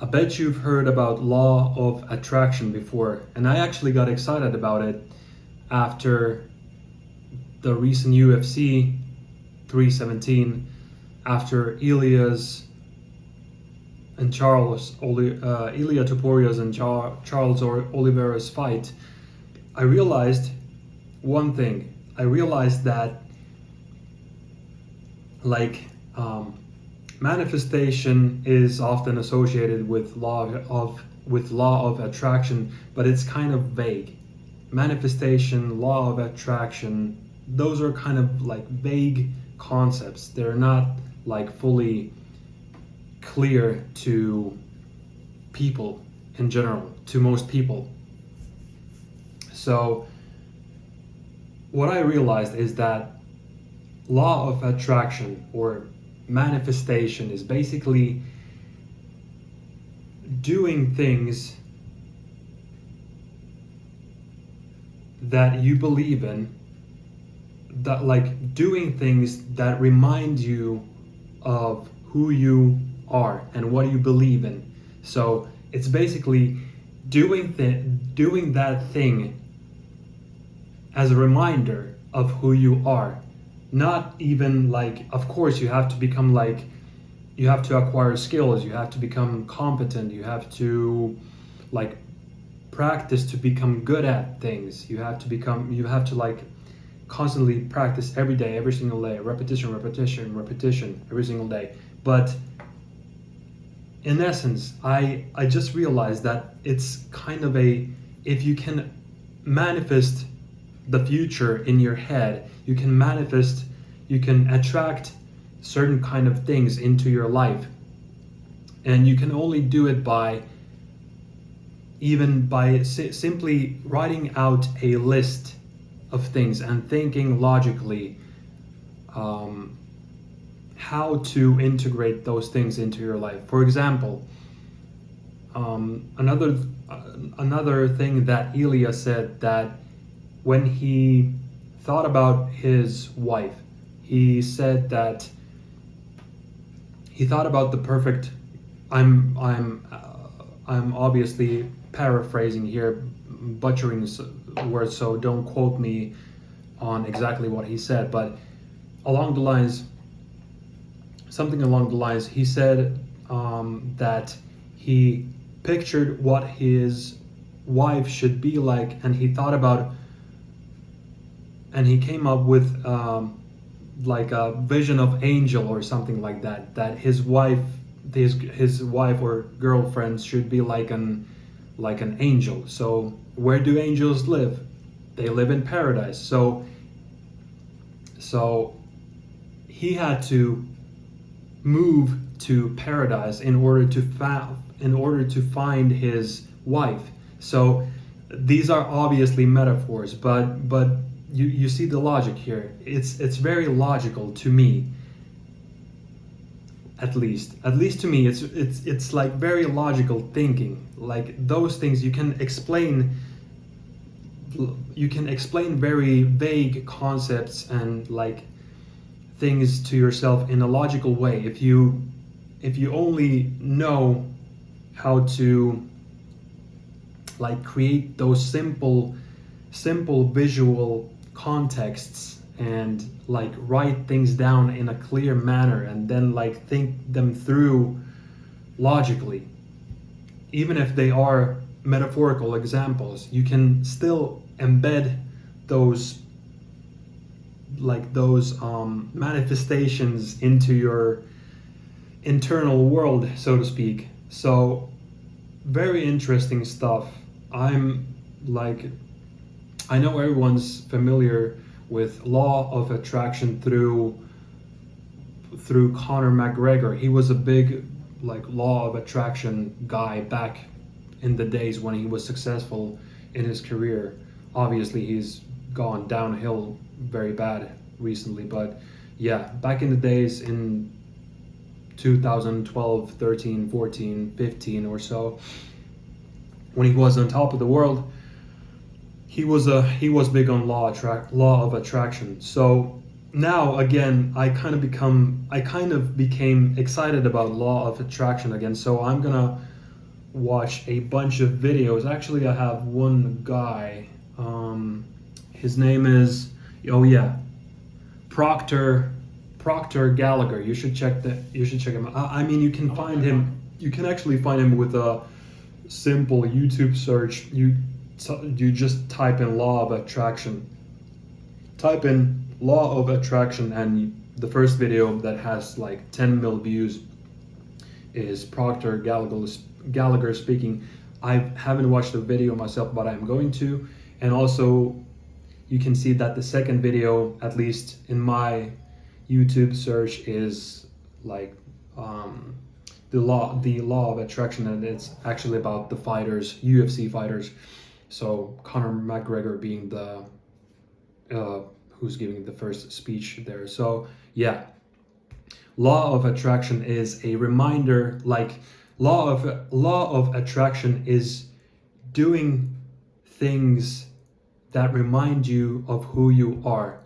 I bet you've heard about law of attraction before, and I actually got excited about it after the recent UFC 317, after Ilia Toporia's and Charles Oliveira's fight. I realized one thing. I realized that like manifestation is often associated with law of attraction, but it's kind of vague. Manifestation, law of attraction, those are kind of like vague concepts. They're not like fully clear to people in general, to most people. So what I realized is that law of attraction or manifestation is basically doing things that you believe in, that like doing things that remind you of who you are and what you believe in. So it's basically doing that thing as a reminder of who you are. Not even like, of course you have to become like, you have to acquire skills, you have to become competent, you have to like practice to become good at things. You have to like constantly practice every day, every single day, repetition every single day. But in essence, I just realized that it's kind of if you can manifest the future in your head, you can attract certain kind of things into your life. And you can only do it by simply writing out a list of things and thinking logically how to integrate those things into your life. For example, another thing that Ilya said, that when he thought about his wife, he said that he thought about the perfect. I'm obviously paraphrasing here, butchering words, so don't quote me on exactly what he said, but something along the lines, he said that he pictured what his wife should be like, and he thought about, and he came up with like a vision of angel or something like that, that his wife or girlfriend should be like an angel. So where do angels live? They live in paradise. So he had to move to paradise in order to find his wife. So these are obviously metaphors, but you see the logic here. It's very logical to me. At least to me, it's like very logical thinking. Like those things you can explain very vague concepts and like things to yourself in a logical way if you only know how to like create those simple visual contexts and like write things down in a clear manner and then like think them through logically. Even if they are metaphorical examples, you can still embed those manifestations into your internal world, so to speak. So very interesting stuff. I know everyone's familiar with law of attraction through Conor McGregor. He was a big like law of attraction guy back in the days when he was successful in his career. Obviously he's gone downhill very bad recently, but yeah, back in the days in 2012, 13, 14, 15 or so, when he was on top of the world, he was big on law of attraction. So now again, I kind of became excited about law of attraction again. So I'm gonna watch a bunch of videos. Actually, I have one guy. His name is, oh yeah, Proctor Proctor Gallagher. You should check that. You should check him out. I mean, you can find him. You can actually find him with a simple YouTube search. You just type in law of attraction. Type in law of attraction, and the first video that has like 10 mil views is Proctor Gallagher speaking. I haven't watched the video myself, but I'm going to. And also, you can see that the second video, at least in my YouTube search, is like the law of attraction, and it's actually about the fighters, UFC fighters. So Conor McGregor being the who's giving the first speech there. So yeah, law of attraction is a reminder. Like law of attraction is doing things that remind you of who you are,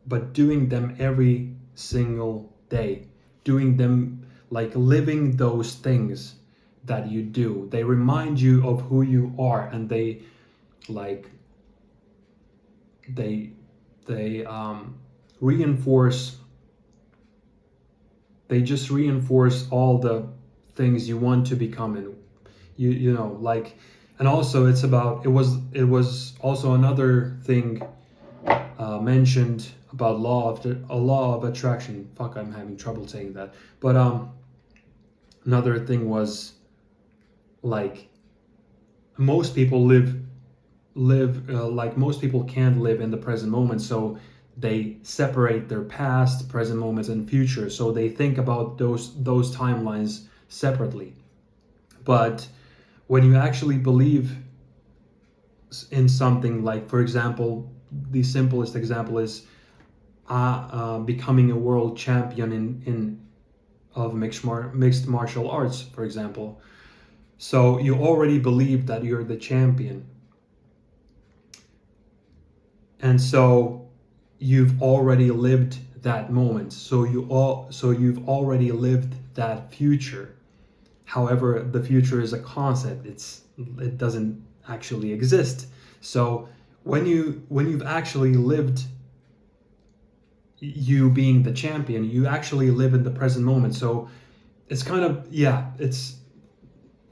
but doing them every single day, doing them, like living those things that you do. They remind you of who you are, and they like they reinforce, they just reinforce all the things you want to become. And you know, like, and also it's about, it was also another thing mentioned about a law of attraction. Fuck, I'm having trouble saying that. But another thing was, like, most people like, most people can't live in the present moment, so they separate their past, present moments, and future. So they think about those timelines separately. But when you actually believe in something, like, for example, the simplest example is becoming a world champion in of mixed martial arts, for example. So you already believe that you're the champion, and so you've already lived that moment. So you've already lived that future. However, the future is a concept. It doesn't actually exist. So when you've actually lived you being the champion, you actually live in the present moment. So it's kind of, yeah, it's,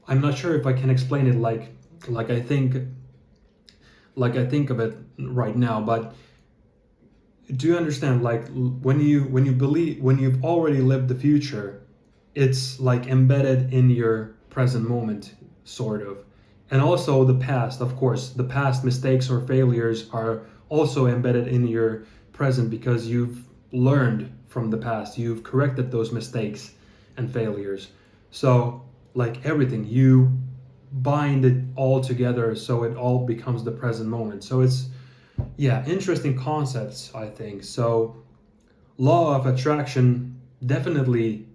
I'm not sure if I can explain it like I think of it right now, but do you understand, like, when you believe, when you've already lived the future, it's like embedded in your present moment, sort of. And also the past, of course, the past mistakes or failures are also embedded in your present, because you've learned from the past, you've corrected those mistakes and failures. So, like everything, you bind it all together, so it all becomes the present moment. So it's, yeah, interesting concepts, I think. So law of attraction, definitely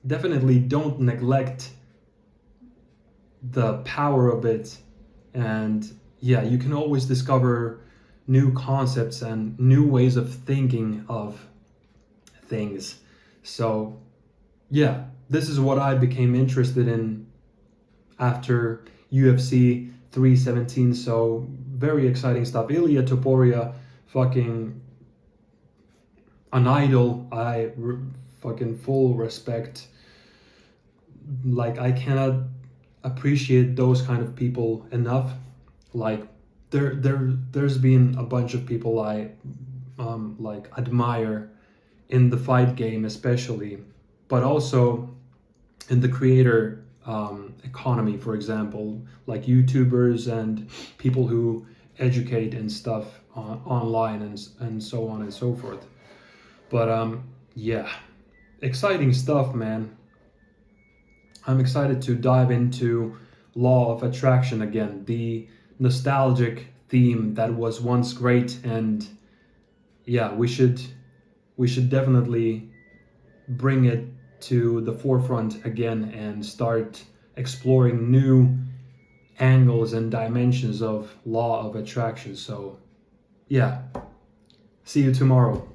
don't neglect the power of it. And yeah, you can always discover new concepts and new ways of thinking of things. So yeah, this is what I became interested in after UFC 317. So very exciting stuff. Ilya Topuria, fucking an idol. Fucking full respect. Like, I cannot appreciate those kind of people enough. Like, there's been a bunch of people I like admire in the fight game, especially, but also in the creator economy, for example, like YouTubers and people who educate and stuff online, and so on and so forth. But yeah, exciting stuff, man. I'm excited to dive into law of attraction again, the nostalgic theme that was once great. And yeah, we should definitely bring it to the forefront again and start exploring new angles and dimensions of law of attraction. So yeah, see you tomorrow.